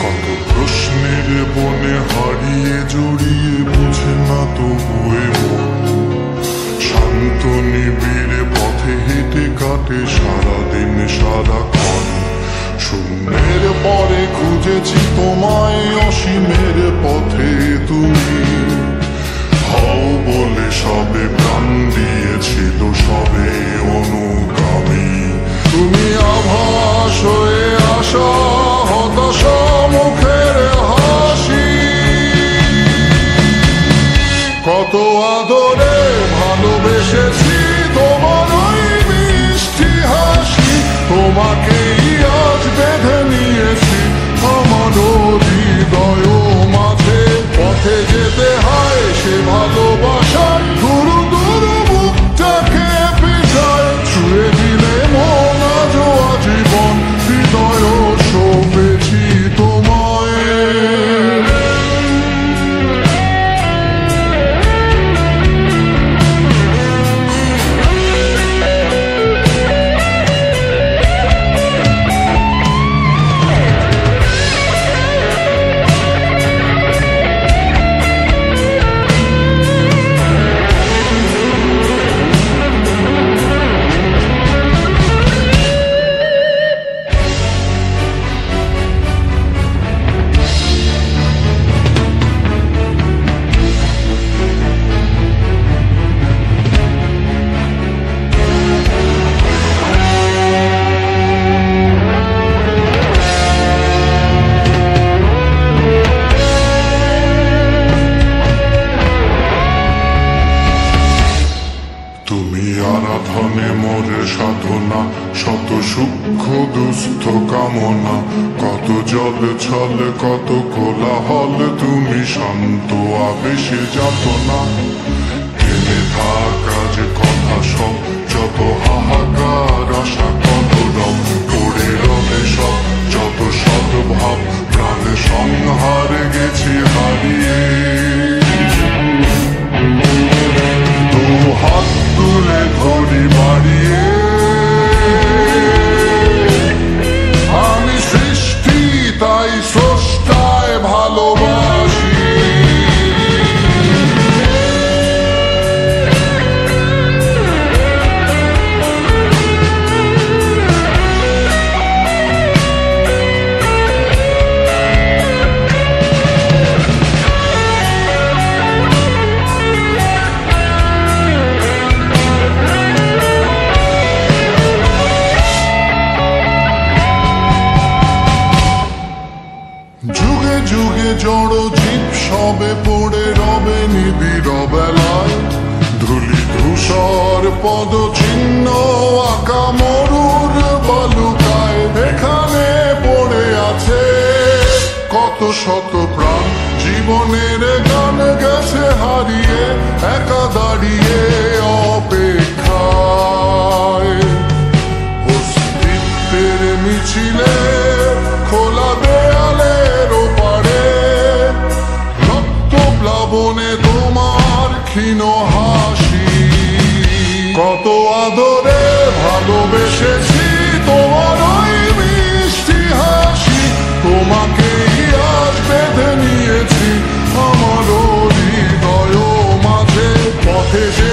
কত প্রশ্নের বনে হারিয়ে জড়িয়ে বুঝে না তবুয়ে মন শান্ত নিবিড়ে পথে হেঁটে কাটে সারাদিন সারাক্ষণ। শূন্যের পরে খুঁজেছি তোমায় অসীমের পথে তুমি হও বলে সবে প্রাণ দিয়েছিল সবে অনুগামী। তুমি আভাস হয়ে আসা হতাশা মুখের হাসি কত আদরে ভালোবেসেছি তোমার ওই মিষ্টি হাসি। তোমাকেই আজ বেঁধে নিয়েছি আমার হৃদয় মাঝে পথে যেতে হয় সে ভালোবাসা গুরু গুরু মুখটাকে পিছায় ছুঁয়ে দিলে মন আজও আজীবন হৃদয় শোভেছি তোমায়। তুমি আরাধনে মোরে সাধনা শত সূক্ষ্ম দুস্থ কামনা কত জল ছল কত কোলাহল তুমি শান্ত আবেশে যাতনা থেমে থাকা যে কথা সব যত হাহাকার আশা কত রব পড়ে রবে সব যত সদ্ভাব প্রাণে সংহার গেছি হারিয়ে। হাত তুলে ধরি বাড়িয়ে আমি সৃষ্টি তাই স্রষ্টায় ভালোবাসি। যুগে যুগে জড় জীব সবে পড়ে রবে নিবিড় বেলায় ধুলি ধূসর পদ চিহ্ন আঁকা মরুর বালুকায় এখানে পড়ে আছে কত শত প্রাণ জীবনের গান গেছে হারিয়ে একা দাঁড়িয়ে অপেক্ষায় অস্তিত্বের মিছিলে খোলা দেয়ালের ওপারে রক্ত প্লাবনে তোমার ক্ষীণ হাসি কত আদরে ভালোবেসেছি তোমার ওই মিষ্টি হাসি। তোমাকেই আজ বেঁধে নিয়েছি আমার হৃদয় মাঝে পথে যে